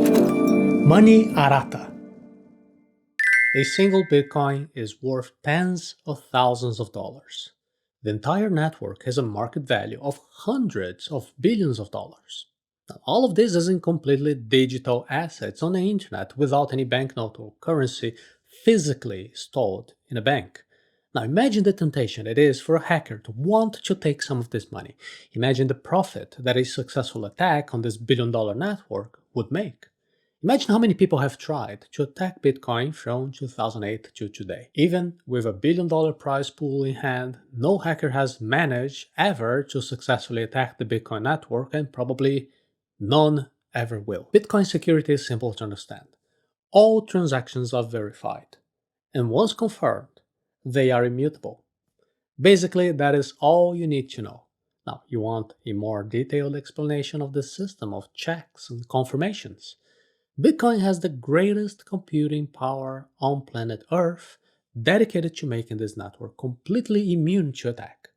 Money Arata. A single Bitcoin is worth tens of thousands of dollars. The entire network has a market value of hundreds of billions of dollars. Now, all of this isn't completely digital assets on the internet without any banknote or currency physically stored in a bank. Now imagine the temptation it is for a hacker to want to take some of this money. Imagine the profit that a successful attack on this billion-dollar network would make. Imagine how many people have tried to attack Bitcoin from 2008 to today. Even with a billion-dollar prize pool in hand, no hacker has managed ever to successfully attack the Bitcoin network, and probably none ever will. Bitcoin security is simple to understand. All transactions are verified, and once confirmed, they are immutable. Basically, that is all you need to know. Now, you want a more detailed explanation of the system of checks and confirmations. Bitcoin has the greatest computing power on planet Earth, dedicated to making this network completely immune to attack.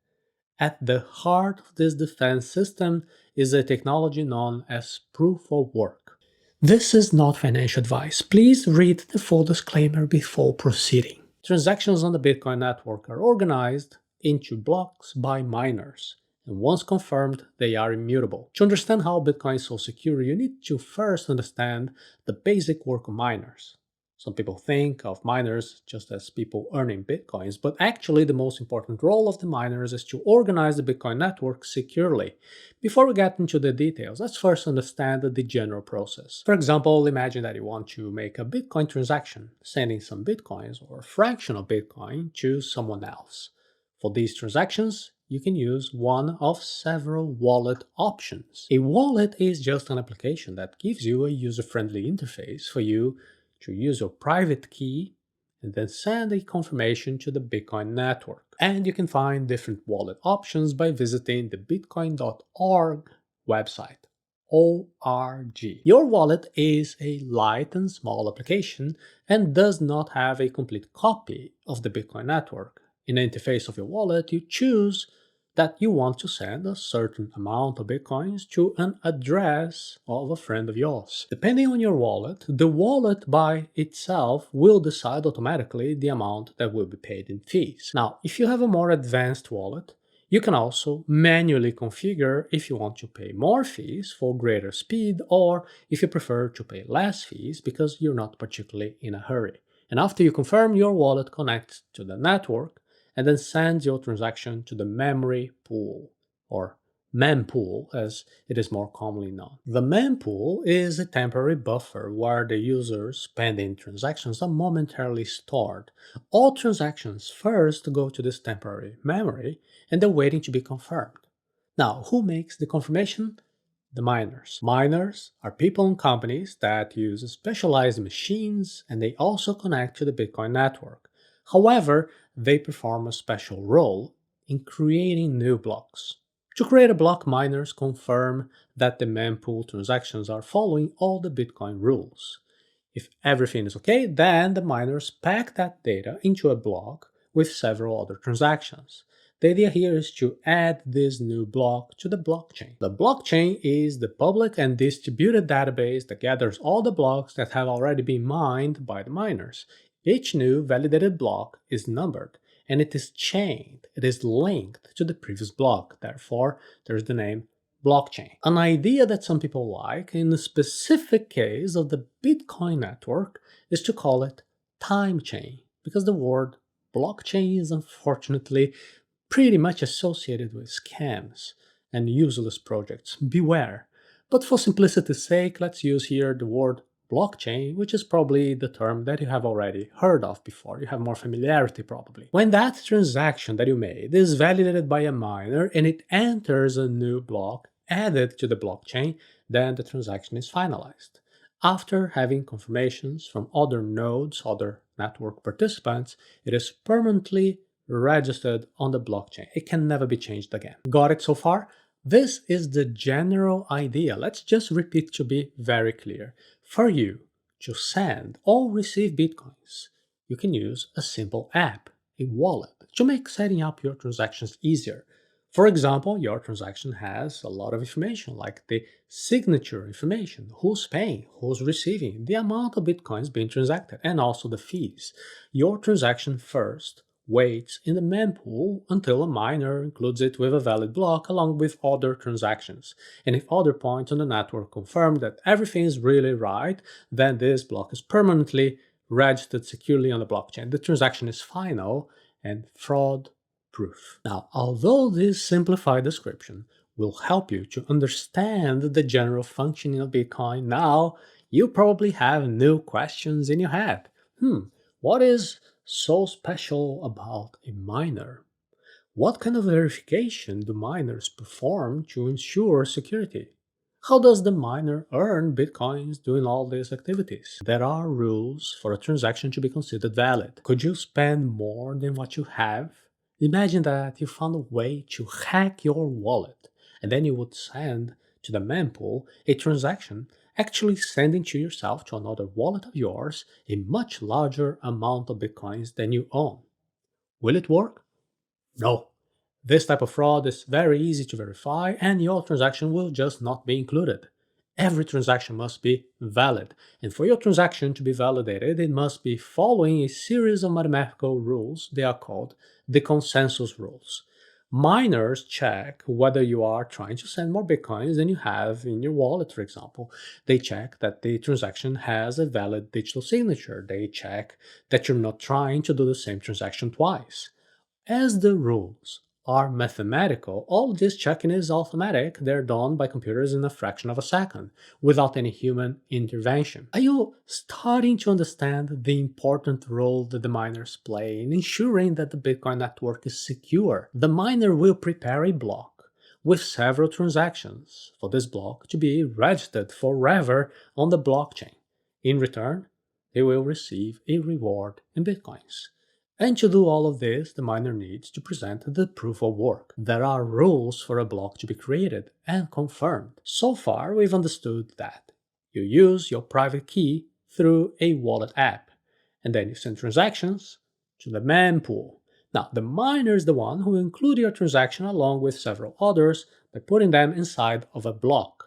At the heart of this defense system is a technology known as proof of work. This is not financial advice. Please read the full disclaimer before proceeding. Transactions on the Bitcoin network are organized into blocks by miners, and once confirmed, they are immutable. To understand how Bitcoin is so secure, you need to first understand the basic work of miners. Some people think of miners just as people earning Bitcoins, but actually the most important role of the miners is to organize the Bitcoin network securely. Before we get into the details, let's first understand the general process. For example, imagine that you want to make a Bitcoin transaction, sending some Bitcoins or a fraction of Bitcoin to someone else. For these transactions, you can use one of several wallet options. A wallet is just an application that gives you a user-friendly interface for you to use your private key and then send a confirmation to the Bitcoin network. And you can find different wallet options by visiting the bitcoin.org website. ORG. Your wallet is a light and small application and does not have a complete copy of the Bitcoin network. In the interface of your wallet, you choose that you want to send a certain amount of Bitcoins to an address of a friend of yours. Depending on your wallet, the wallet by itself will decide automatically the amount that will be paid in fees. Now, if you have a more advanced wallet, you can also manually configure if you want to pay more fees for greater speed, or if you prefer to pay less fees because you're not particularly in a hurry. And after you confirm, your wallet connects to the network and then sends your transaction to the memory pool, or mempool as it is more commonly known. The mempool is a temporary buffer where the user's pending transactions are momentarily stored. All transactions first go to this temporary memory and they're waiting to be confirmed. Now, who makes the confirmation? The miners. Miners are people and companies that use specialized machines, and they also connect to the Bitcoin network. However, they perform a special role in creating new blocks. To create a block, miners confirm that the mempool transactions are following all the Bitcoin rules. If everything is okay, then the miners pack that data into a block with several other transactions. The idea here is to add this new block to the blockchain. The blockchain is the public and distributed database that gathers all the blocks that have already been mined by the miners. Each new validated block is numbered, and it is chained, it is linked to the previous block, therefore there's the name blockchain. An idea that some people like in the specific case of the Bitcoin network is to call it time chain, because the word blockchain is unfortunately pretty much associated with scams and useless projects. Beware. But for simplicity's sake, let's use here the word blockchain, which is probably the term that you have already heard of before. You have more familiarity probably. When that transaction that you made is validated by a miner and it enters a new block added to the blockchain, then the transaction is finalized. After having confirmations from other nodes, other network participants, it is permanently registered on the blockchain. It can never be changed again. Got it so far? This is the general idea. Let's just repeat to be very clear. For you to send or receive Bitcoins, you can use a simple app, a wallet, to make setting up your transactions easier. For example, your transaction has a lot of information like the signature information, who's paying, who's receiving, the amount of bitcoins being transacted, and also the fees. Your transaction first waits in the mempool until a miner includes it with a valid block along with other transactions. And if other points on the network confirm that everything is really right, then this block is permanently registered securely on the blockchain. The transaction is final and fraud proof. Now, although this simplified description will help you to understand the general functioning of Bitcoin, now you probably have new questions in your head. What is so special about a miner? What kind of verification do miners perform to ensure security? How does the miner earn bitcoins doing all these activities? There are rules for a transaction to be considered valid. Could you spend more than what you have? Imagine that you found a way to hack your wallet, and then you would send to the mempool a transaction, actually sending to yourself to another wallet of yours a much larger amount of bitcoins than you own. Will it work? No. This type of fraud is very easy to verify and your transaction will just not be included. Every transaction must be valid, and for your transaction to be validated, it must be following a series of mathematical rules. They are called the consensus rules. Miners check whether you are trying to send more bitcoins than you have in your wallet, for example. They check that the transaction has a valid digital signature. They check that you're not trying to do the same transaction twice. As the rules are mathematical, all this checking is automatic. They're done by computers in a fraction of a second, without any human intervention. Are you starting to understand the important role that the miners play in ensuring that the Bitcoin network is secure? The miner will prepare a block with several transactions for this block to be registered forever on the blockchain. In return, they will receive a reward in Bitcoins. And to do all of this, the miner needs to present the proof of work. There are rules for a block to be created and confirmed. So far, we've understood that you use your private key through a wallet app, and then you send transactions to the mempool. Now, the miner is the one who will include your transaction along with several others by putting them inside of a block.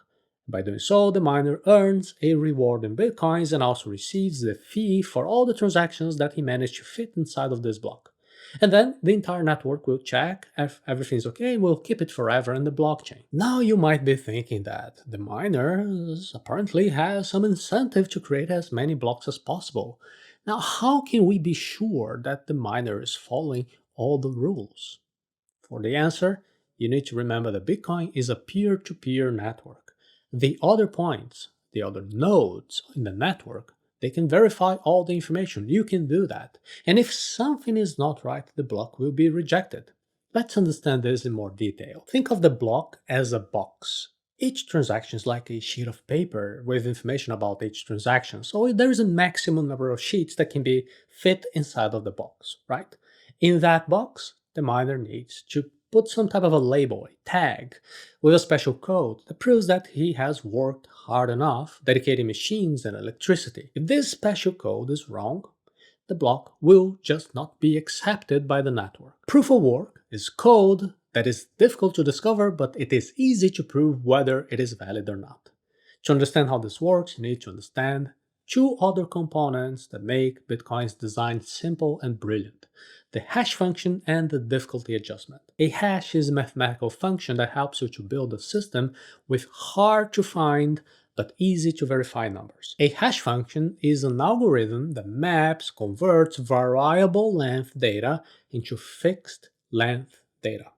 By doing so, the miner earns a reward in bitcoins and also receives the fee for all the transactions that he managed to fit inside of this block. And then the entire network will check if everything's okay and will keep it forever in the blockchain. Now you might be thinking that the miner apparently has some incentive to create as many blocks as possible. Now, how can we be sure that the miner is following all the rules? For the answer, you need to remember that Bitcoin is a peer-to-peer network. The other points, the other nodes in the network, they can verify all the information. You can do that. And if something is not right, the block will be rejected. Let's understand this in more detail. Think of the block as a box. Each transaction is like a sheet of paper with information about each transaction. So there is a maximum number of sheets that can be fit inside of the box, right? In that box, the miner needs to put some type of a label, a tag, with a special code that proves that he has worked hard enough dedicating machines and electricity. If this special code is wrong, the block will just not be accepted by the network. Proof of work is code that is difficult to discover, but it is easy to prove whether it is valid or not. To understand how this works, you need to understand two other components that make Bitcoin's design simple and brilliant: the hash function and the difficulty adjustment. A hash is a mathematical function that helps you to build a system with hard to find but easy to verify numbers. A hash function is an algorithm that maps, converts variable length data into fixed length data.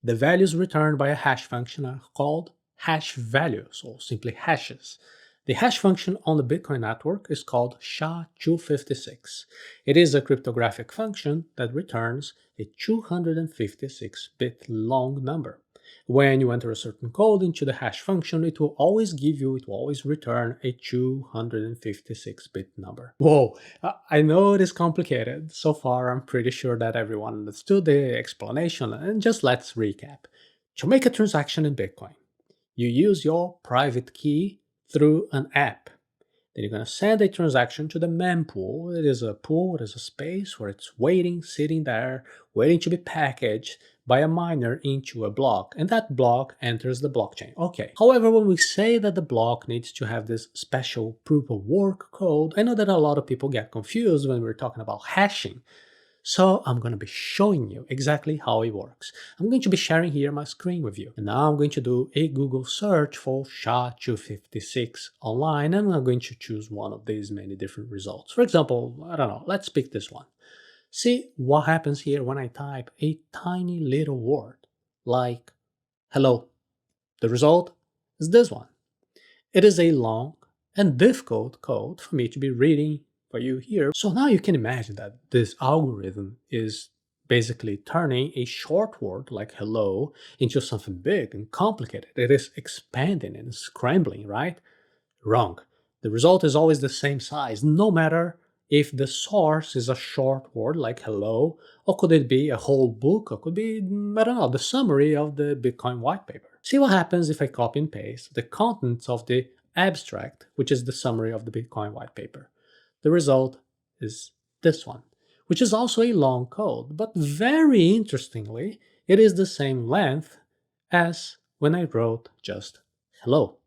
The values returned by a hash function are called hash values, or simply hashes. The hash function on the Bitcoin network is called SHA-256. It is a cryptographic function that returns a 256-bit long number. When you enter a certain code into the hash function, it will always return a 256-bit number. Whoa, I know it is complicated. So far, I'm pretty sure that everyone understood the explanation, and just let's recap. To make a transaction in Bitcoin, you use your private key through an app. Then you're going to send a transaction to the mempool. It is a pool, it is a space where it's waiting, sitting there, waiting to be packaged by a miner into a block, and that block enters the blockchain. Okay. However, when we say that the block needs to have this special proof of work code, I know that a lot of people get confused when we're talking about hashing. So I'm going to be showing you exactly how it works. I'm going to be sharing here my screen with you. And now I'm going to do a Google search for SHA-256 online, and I'm going to choose one of these many different results. For example, I don't know, let's pick this one. See what happens here when I type a tiny little word like hello. The result is this one. It is a long and difficult code for me to be reading for you here. So now you can imagine that this algorithm is basically turning a short word like hello into something big and complicated. It is expanding and scrambling, right? Wrong. The result is always the same size, no matter if the source is a short word like hello, or could it be a whole book, or could be, I don't know, the summary of the Bitcoin white paper. See what happens if I copy and paste the contents of the abstract, which is the summary of the Bitcoin white paper. The result is this one, which is also a long code, but very interestingly, it is the same length as when I wrote just hello.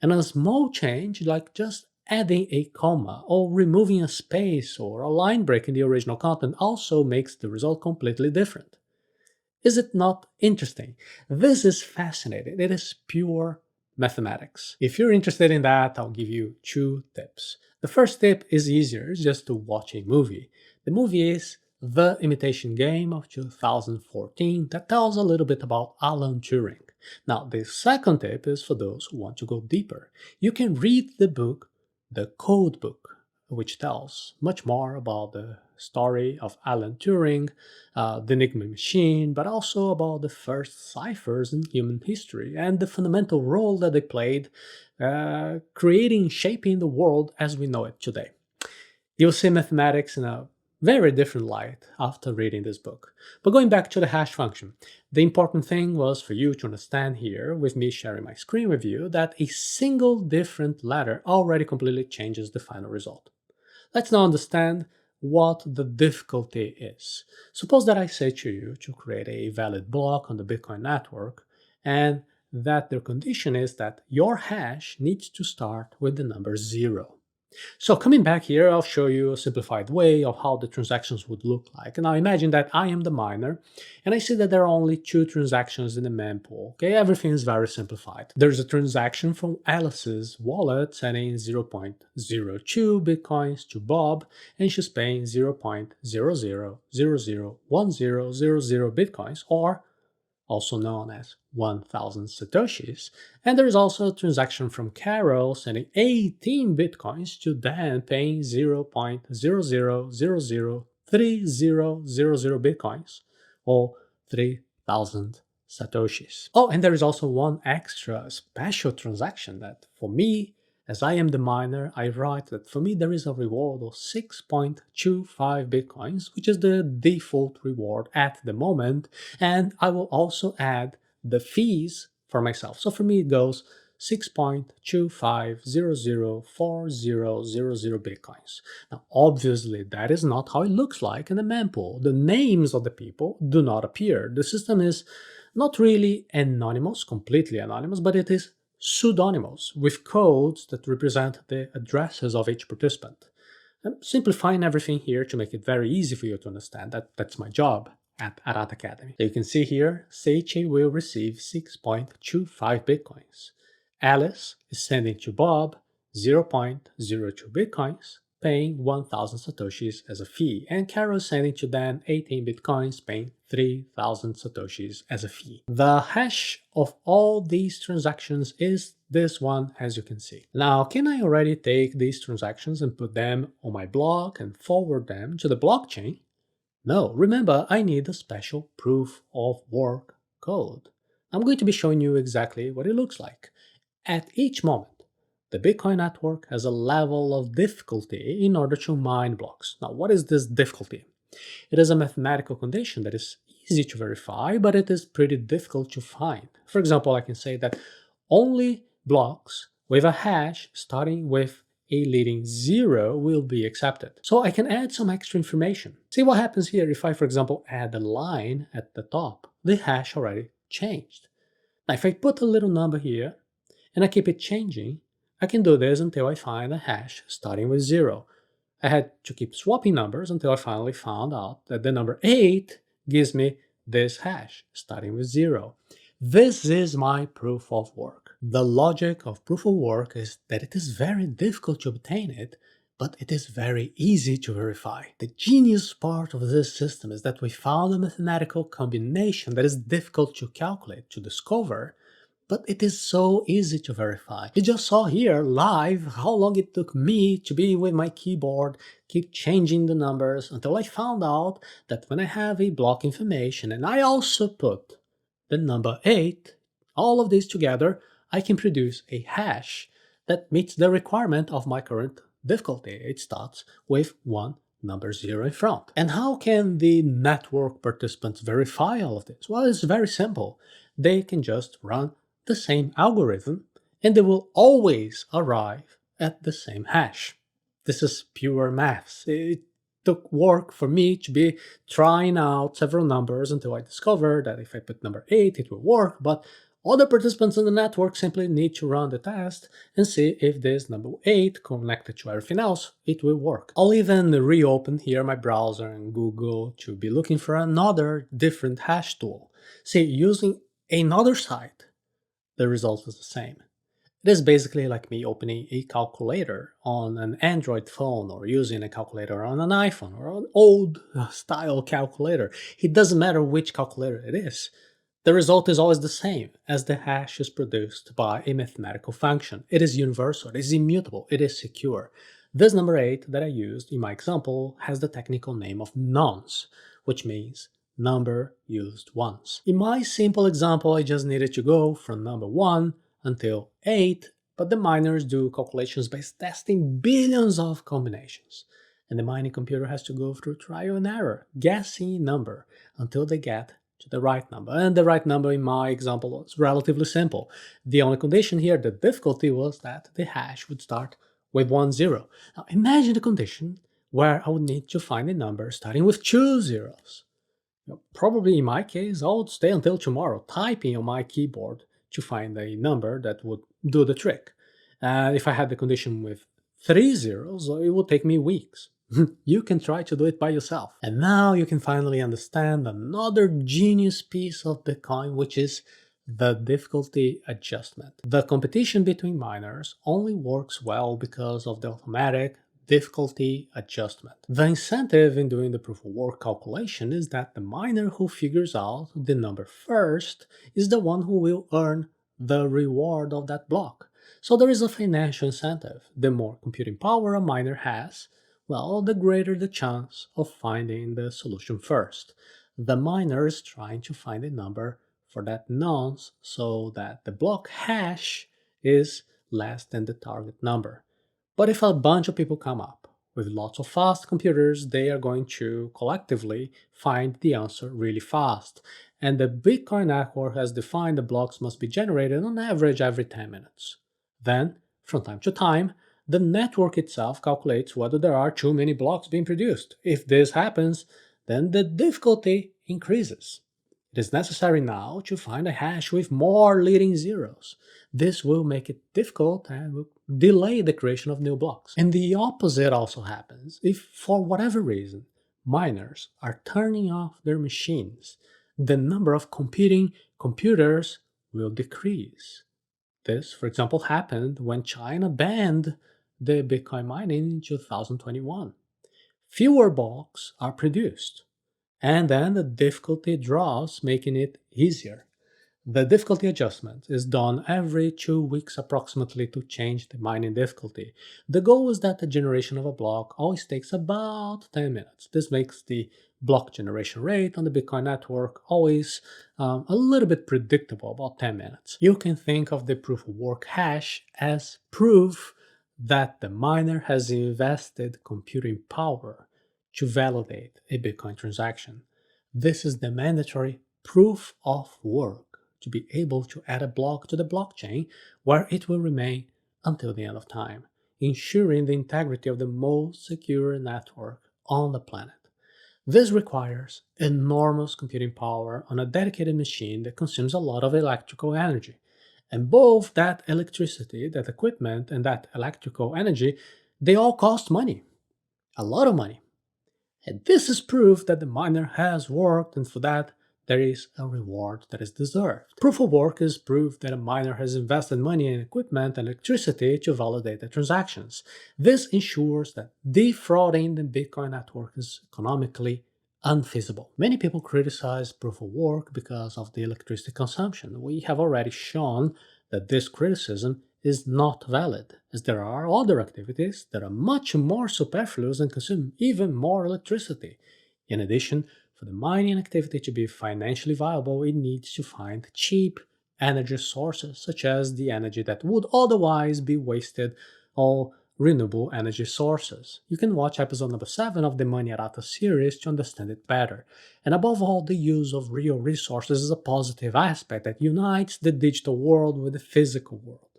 And a small change, like just adding a comma or removing a space or a line break in the original content, also makes the result completely different. Is it not interesting? This is fascinating. It is pure mathematics. If you're interested in that, I'll give you 2 tips. The first tip is easier, it's just to watch a movie. The movie is The Imitation Game of 2014 that tells a little bit about Alan Turing. Now, the second tip is for those who want to go deeper. You can read the book, The Code Book, which tells much more about the story of Alan Turing, the Enigma machine, but also about the first ciphers in human history and the fundamental role that they played creating, shaping the world as we know it today. You'll see mathematics in a very different light after reading this book. But going back to the hash function, the important thing was for you to understand here, with me sharing my screen with you, that a single different letter already completely changes the final result. Let's now understand what the difficulty is. Suppose that I say to you to create a valid block on the Bitcoin network, and that the condition is that your hash needs to start with the number 0. So coming back here, I'll show you a simplified way of how the transactions would look like. And now imagine that I am the miner, and I see that there are only 2 transactions in the mempool. Okay, everything is very simplified. There's a transaction from Alice's wallet sending 0.02 bitcoins to Bob, and she's paying 0.00001000 bitcoins, or also known as 1000 satoshis, and there is also a transaction from Carol sending 18 bitcoins to Dan, paying 0.00003000 bitcoins, or 3000 satoshis. Oh, and there is also one extra special transaction that for me, as I am the miner, I write that for me there is a reward of 6.25 bitcoins, which is the default reward at the moment, and I will also add the fees for myself. So for me it goes 6.25004000 bitcoins. Now obviously that is not how it looks like in the mempool. The names of the people do not appear. The system is not really anonymous, completely anonymous, but it is pseudonymous with codes that represent the addresses of each participant. I'm simplifying everything here to make it very easy for you to understand. That's my job at Arata Academy. So you can see here, Seichi will receive 6.25 bitcoins. Alice is sending to Bob 0.02 bitcoins, paying 1000 satoshis as a fee, and Carol is sending to Dan 18 bitcoins, paying 3000 satoshis as a fee. The hash of all these transactions is this one, as you can see. Now, can I already take these transactions and put them on my block and forward them to the blockchain? No, remember, I need a special proof of work code. I'm going to be showing you exactly what it looks like. At each moment, the Bitcoin network has a level of difficulty in order to mine blocks. Now, what is this difficulty? It is a mathematical condition that is easy to verify, but it is pretty difficult to find. For example, I can say that only blocks with a hash starting with a leading zero will be accepted. So I can add some extra information. See what happens here if I, for example, add a line at the top. The hash already changed. Now if I put a little number here and I keep it changing, I can do this until I find a hash starting with 0. I had to keep swapping numbers until I finally found out that the number 8 gives me this hash starting with 0. This is my proof of work. The logic of proof of work is that it is very difficult to obtain it, but it is very easy to verify. The genius part of this system is that we found a mathematical combination that is difficult to calculate, to discover, but it is so easy to verify. You just saw here live how long it took me to be with my keyboard, keep changing the numbers until I found out that when I have a block information and I also put the number 8, all of these together, I can produce a hash that meets the requirement of my current difficulty. It starts with one number 0 in front. And how can the network participants verify all of this? Well, it's very simple. They can just run the same algorithm and they will always arrive at the same hash. This is pure maths. It took work for me to be trying out several numbers until I discovered that if I put number 8 it will work, but other participants in the network simply need to run the test and see if this number 8 connected to everything else, it will work. I'll even reopen here my browser and Google to be looking for another different hash tool. See, using another site, the result is the same. It is basically like me opening a calculator on an Android phone or using a calculator on an iPhone or an old style calculator. It doesn't matter which calculator it is. The result is always the same, as the hash is produced by a mathematical function. It is universal, it is immutable, it is secure. This number 8 that I used in my example has the technical name of nonce, which means number used once. In my simple example, I just needed to go from number 1 until 8, but the miners do calculations by testing billions of combinations. And the mining computer has to go through trial and error, guessing a number until they get to the right number. And the right number in my example was relatively simple. The only condition here, the difficulty, was that the hash would start with 1 0. Now imagine the condition where I would need to find a number starting with 2 zeros. Probably in my case, I would stay until tomorrow typing on my keyboard to find a number that would do the trick. If I had the condition with 3 zeros, it would take me weeks. You can try to do it by yourself. And now you can finally understand another genius piece of Bitcoin, which is the difficulty adjustment. The competition between miners only works well because of the automatic difficulty adjustment. The incentive in doing the proof of work calculation is that the miner who figures out the number first is the one who will earn the reward of that block. So there is a financial incentive. The more computing power a miner has, well, the greater the chance of finding the solution first. The miner is trying to find a number for that nonce so that the block hash is less than the target number. But if a bunch of people come up with lots of fast computers, they are going to collectively find the answer really fast. And the Bitcoin network has defined the blocks must be generated on average every 10 minutes. Then, from time to time, the network itself calculates whether there are too many blocks being produced. If this happens, then the difficulty increases. It is necessary now to find a hash with more leading zeros. This will make it difficult and will delay the creation of new blocks. And the opposite also happens if, for whatever reason, miners are turning off their machines. The number of competing computers will decrease. This, for example, happened when China banned the Bitcoin mining in 2021. Fewer blocks are produced, and then the difficulty drops, making it easier. The difficulty adjustment is done every 2 weeks approximately to change the mining difficulty. The goal is that the generation of a block always takes about 10 minutes. This makes the block generation rate on the Bitcoin network always a little bit predictable, about 10 minutes. You can think of the proof of work hash as proof that the miner has invested computing power to validate a Bitcoin transaction. This is the mandatory proof of work to be able to add a block to the blockchain where it will remain until the end of time. ensuring the integrity of the most secure network on the planet. This requires enormous computing power on a dedicated machine that consumes a lot of electrical energy. And both that electricity, that equipment, and that electrical energy, they all cost money, a lot of money. And this is proof that the miner has worked, and for that, there is a reward that is deserved. Proof of work is proof that a miner has invested money in equipment and electricity to validate the transactions. This ensures that defrauding the Bitcoin network is economically unfeasible. Many people criticize proof of work because of the electricity consumption. We have already shown that this criticism is not valid, as there are other activities that are much more superfluous and consume even more electricity. In addition, for the mining activity to be financially viable, it needs to find cheap energy sources, such as the energy that would otherwise be wasted on renewable energy sources. You can watch episode number 7 of the Money Arata series to understand it better. And above all, the use of real resources is a positive aspect that unites the digital world with the physical world.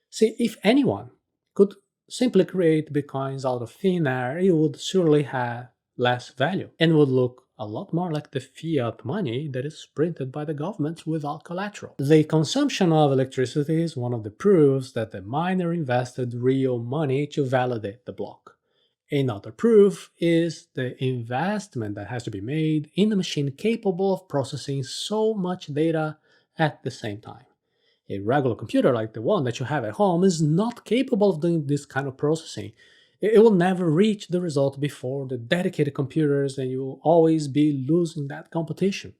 See, if anyone could simply create bitcoins out of thin air, it would surely have less value and would look a lot more like the fiat money that is printed by the governments without collateral. The consumption of electricity is one of the proofs that the miner invested real money to validate the block. Another proof is the investment that has to be made in a machine capable of processing so much data at the same time. A regular computer like the one that you have at home is not capable of doing this kind of processing. It will never reach the result before the dedicated computers, and you will always be losing that competition.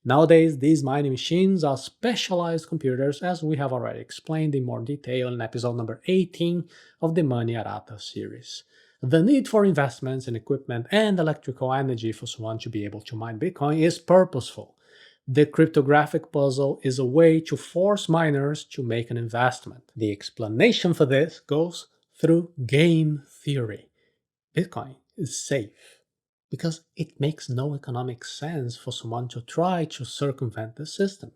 Nowadays, these mining machines are specialized computers, as we have already explained in more detail in episode number 18 of the Money Arata series. The need for investments in equipment and electrical energy for someone to be able to mine Bitcoin is purposeful. The cryptographic puzzle is a way to force miners to make an investment. The explanation for this goes through game theory. Bitcoin is safe because it makes no economic sense for someone to try to circumvent the system.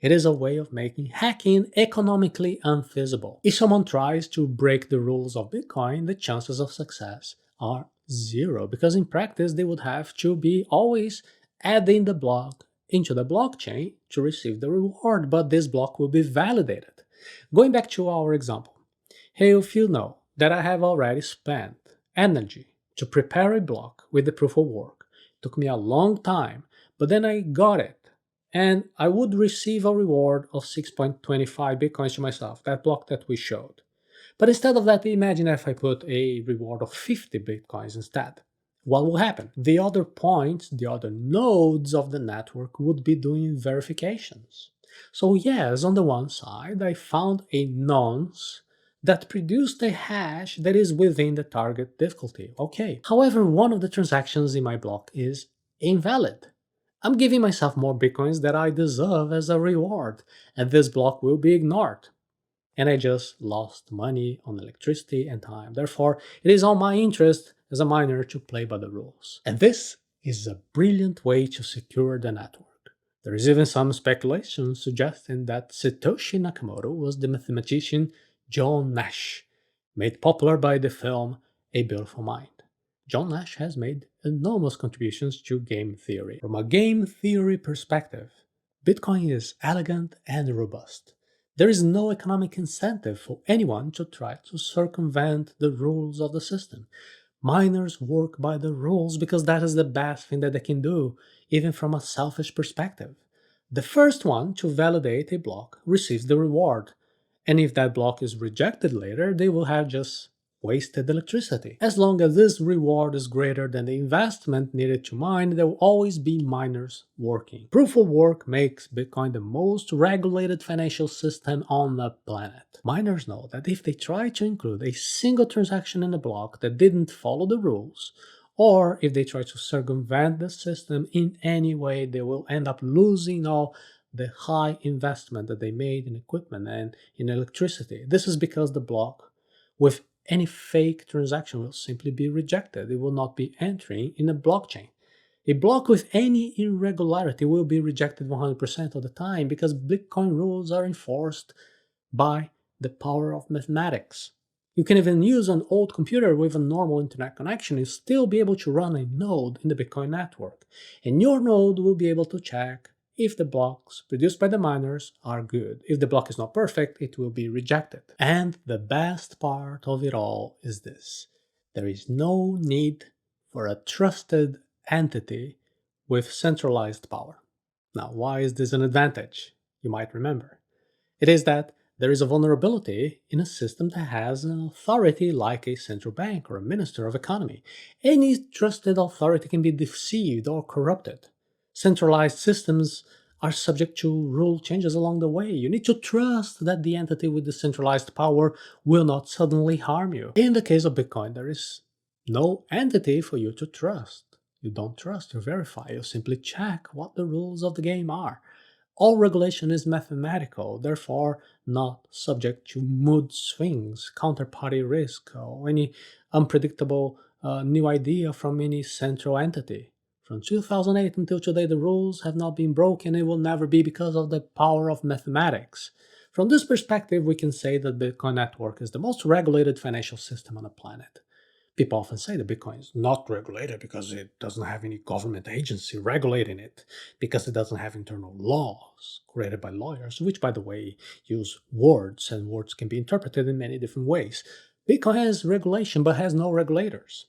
It is a way of making hacking economically unfeasible. If someone tries to break the rules of Bitcoin, the chances of success are zero, because in practice they would have to be always adding the block into the blockchain to receive the reward, but this block will be validated. Going back to our example, hey, if you know that I have already spent energy to prepare a block with the proof of work, it took me a long time, but then I got it, and I would receive a reward of 6.25 bitcoins to myself, that block that we showed. But instead of that, imagine if I put a reward of 50 bitcoins instead. What will happen? The other points, the other nodes of the network would be doing verifications. So yes, on the one side, I found a nonce that produced a hash that is within the target difficulty. Okay. However, one of the transactions in my block is invalid. I'm giving myself more bitcoins that I deserve as a reward, and this block will be ignored. And I just lost money on electricity and time. Therefore, it is all my interest as a miner to play by the rules. And this is a brilliant way to secure the network. There is even some speculation suggesting that Satoshi Nakamoto was the mathematician John Nash, made popular by the film A Beautiful Mind. John Nash has made enormous contributions to game theory. From a game theory perspective, Bitcoin is elegant and robust. There is no economic incentive for anyone to try to circumvent the rules of the system. Miners work by the rules because that is the best thing that they can do, even from a selfish perspective. The first one to validate a block receives the reward, and if that block is rejected later, they will have just wasted electricity. As long as this reward is greater than the investment needed to mine, there will always be miners working. Proof of work makes Bitcoin the most regulated financial system on the planet. Miners know that if they try to include a single transaction in a block that didn't follow the rules, or if they try to circumvent the system in any way, they will end up losing all the high investment that they made in equipment and in electricity. This is because the block with any fake transaction will simply be rejected. It will not be entering in a blockchain. A block with any irregularity will be rejected 100% of the time because Bitcoin rules are enforced by the power of mathematics. You can even use an old computer with a normal internet connection and still be able to run a node in the Bitcoin network. And your node will be able to check if the blocks produced by the miners are good. If the block is not perfect, it will be rejected. And the best part of it all is this: there is no need for a trusted entity with centralized power. Now, why is this an advantage? You might remember. It is that there is a vulnerability in a system that has an authority like a central bank or a minister of economy. Any trusted authority can be deceived or corrupted. Centralized systems are subject to rule changes along the way. You need to trust that the entity with the centralized power will not suddenly harm you. In the case of Bitcoin, there is no entity for you to trust. You don't trust, you verify, you simply check what the rules of the game are. All regulation is mathematical, therefore not subject to mood swings, counterparty risk, or any unpredictable new idea from any central entity. From 2008 until today, the rules have not been broken and will never be because of the power of mathematics. From this perspective, we can say that Bitcoin network is the most regulated financial system on the planet. People often say that Bitcoin is not regulated because it doesn't have any government agency regulating it, because it doesn't have internal laws created by lawyers, which, by the way, use words, and words can be interpreted in many different ways. Bitcoin has regulation but has no regulators.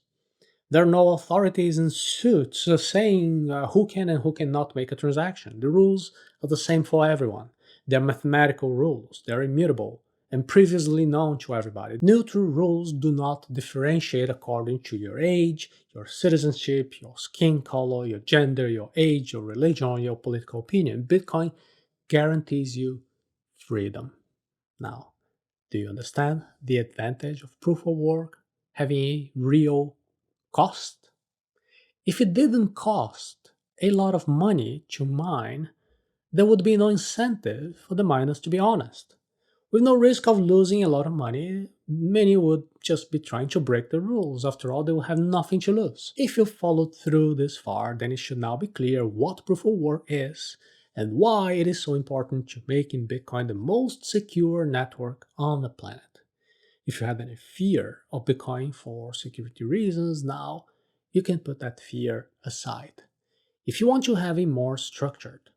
There are no authorities in suits saying who can and who cannot make a transaction. The rules are the same for everyone. They are mathematical rules, they are immutable, and previously known to everybody. Neutral rules do not differentiate according to your age, your citizenship, your skin color, your gender, your age, your religion, or your political opinion. Bitcoin guarantees you freedom. Now, do you understand the advantage of proof of work having a real cost? If it didn't cost a lot of money to mine, there would be no incentive for the miners to be honest. With no risk of losing a lot of money, many would just be trying to break the rules. After all, they will have nothing to lose. If you followed through this far, then it should now be clear what proof of work is and why it is so important to making Bitcoin the most secure network on the planet. If you had any fear of Bitcoin for security reasons, now you can put that fear aside. If you want to have a more structured,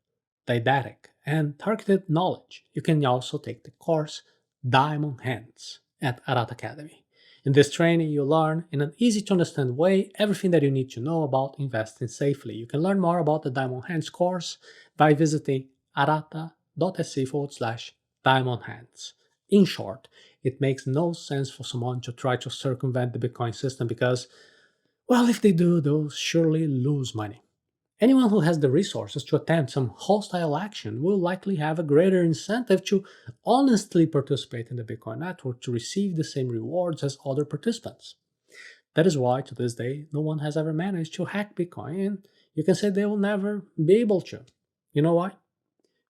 didactic, and targeted knowledge, you can also take the course Diamond Hands at Arata Academy. In this training, you learn in an easy to understand way everything that you need to know about investing safely. You can learn more about the Diamond Hands course by visiting arata.se/Diamond Hands. In short, it makes no sense for someone to try to circumvent the Bitcoin system because, well, if they do, they'll surely lose money. Anyone who has the resources to attempt some hostile action will likely have a greater incentive to honestly participate in the Bitcoin network to receive the same rewards as other participants. That is why, to this day, no one has ever managed to hack Bitcoin, and you can say they will never be able to. You know why?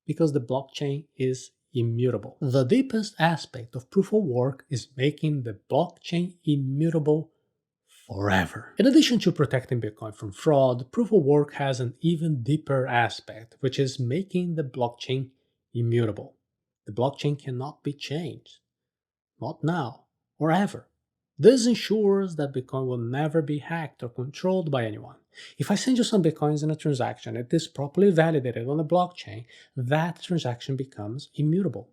Because the blockchain is immutable. The deepest aspect of proof of work is making the blockchain immutable forever. In addition to protecting Bitcoin from fraud, proof of work has an even deeper aspect, which is making the blockchain immutable. The blockchain cannot be changed, not now or ever. This ensures that Bitcoin will never be hacked or controlled by anyone. If I send you some Bitcoins in a transaction and it is properly validated on the blockchain, that transaction becomes immutable.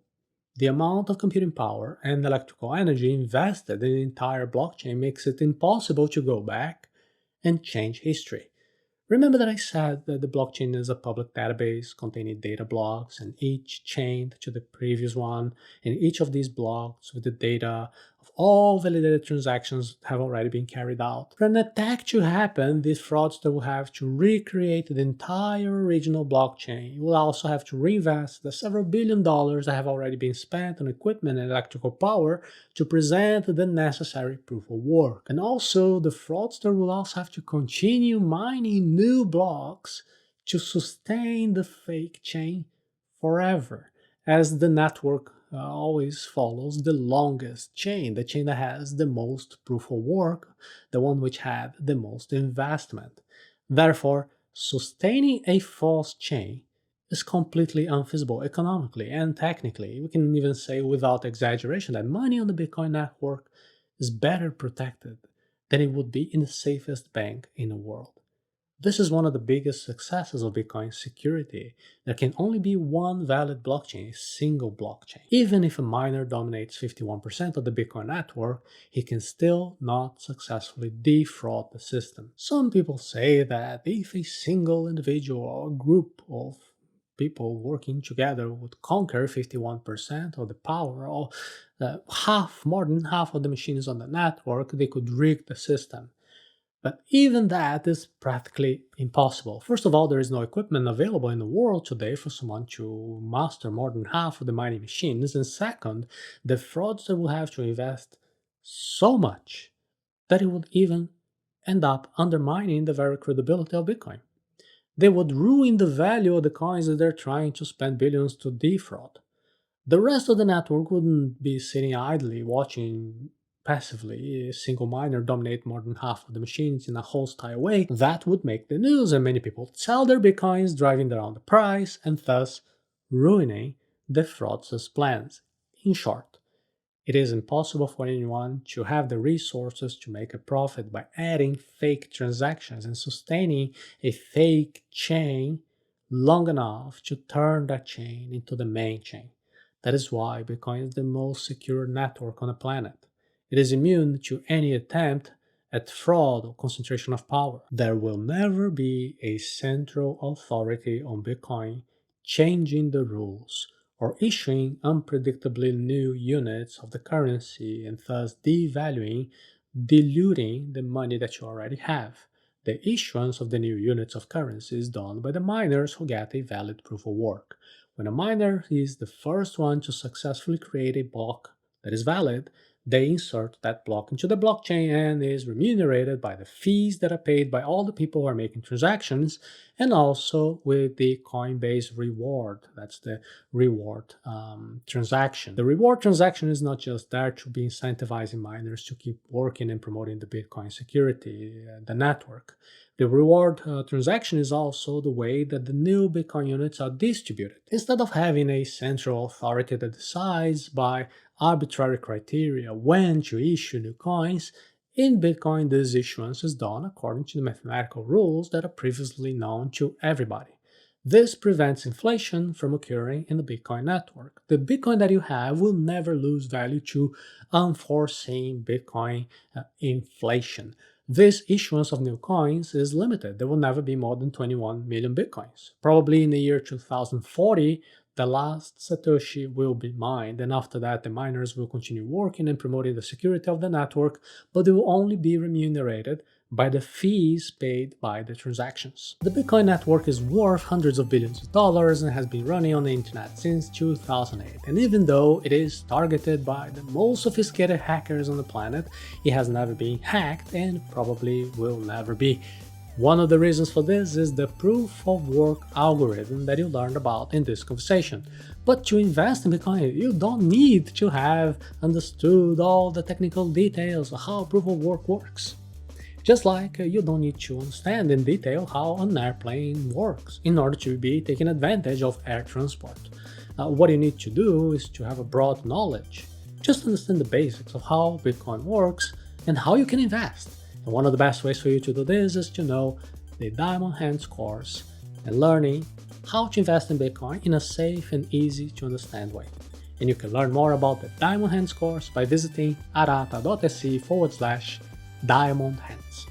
The amount of computing power and electrical energy invested in the entire blockchain makes it impossible to go back and change history. Remember that I said that the blockchain is a public database containing data blocks, and each chained to the previous one, and each of these blocks with the data of all validated transactions have already been carried out. For an attack to happen, this fraudster will have to recreate the entire original blockchain. You will also have to reinvest the several billion dollars that have already been spent on equipment and electrical power to present the necessary proof of work. And also, the fraudster will also have to continue mining new blocks to sustain the fake chain forever, as the network always follows the longest chain, the chain that has the most proof of work, the one which had the most investment. Therefore, sustaining a false chain is completely unfeasible economically and technically. We can even say without exaggeration that money on the Bitcoin network is better protected than it would be in the safest bank in the world. This is one of the biggest successes of Bitcoin security. There can only be one valid blockchain, a single blockchain. Even if a miner dominates 51% of the Bitcoin network, he can still not successfully defraud the system. Some people say that if a single individual or group of people working together would conquer 51% of the power or more than half of the machines on the network, they could rig the system. But even that is practically impossible. First of all, there is no equipment available in the world today for someone to master more than half of the mining machines. And second, the fraudster will have to invest so much that it would even end up undermining the very credibility of Bitcoin. They would ruin the value of the coins that they're trying to spend billions to defraud. The rest of the network wouldn't be sitting idly watching passively a single miner dominate more than half of the machines in a hostile way. That would make the news, and many people sell their bitcoins, driving down the price and thus ruining the fraudster's plans. In short, it is impossible for anyone to have the resources to make a profit by adding fake transactions and sustaining a fake chain long enough to turn that chain into the main chain. That is why Bitcoin is the most secure network on the planet. It is immune to any attempt at fraud or concentration of power. There will never be a central authority on Bitcoin changing the rules or issuing unpredictably new units of the currency and thus devaluing, diluting the money that you already have. The issuance of the new units of currency is done by the miners who get a valid proof of work. When a miner is the first one to successfully create a block that is valid, they insert that block into the blockchain and is remunerated by the fees that are paid by all the people who are making transactions and also with the Coinbase reward. That's the reward transaction. The reward transaction is not just there to be incentivizing miners to keep working and promoting the Bitcoin security, the network. The reward transaction is also the way that the new Bitcoin units are distributed. Instead of having a central authority that decides by arbitrary criteria when to issue new coins, in Bitcoin this issuance is done according to the mathematical rules that are previously known to everybody. This prevents inflation from occurring in the Bitcoin network. The Bitcoin that you have will never lose value to unforeseen Bitcoin inflation. This issuance of new coins is limited. There will never be more than 21 million Bitcoins. Probably in the year 2040, the last Satoshi will be mined, and after that, the miners will continue working and promoting the security of the network, but they will only be remunerated by the fees paid by the transactions. The Bitcoin network is worth hundreds of billions of dollars and has been running on the internet since 2008. And even though it is targeted by the most sophisticated hackers on the planet, it has never been hacked and probably will never be. One of the reasons for this is the proof of work algorithm that you learned about in this conversation. But to invest in Bitcoin, you don't need to have understood all the technical details of how proof of work works. Just like you don't need to understand in detail how an airplane works in order to be taking advantage of air transport. What you need to do is to have a broad knowledge. Just understand the basics of how Bitcoin works and how you can invest. And one of the best ways for you to do this is to know the Diamond Hands course and learning how to invest in Bitcoin in a safe and easy to understand way. And you can learn more about the Diamond Hands course by visiting arata.se/Diamond Hands.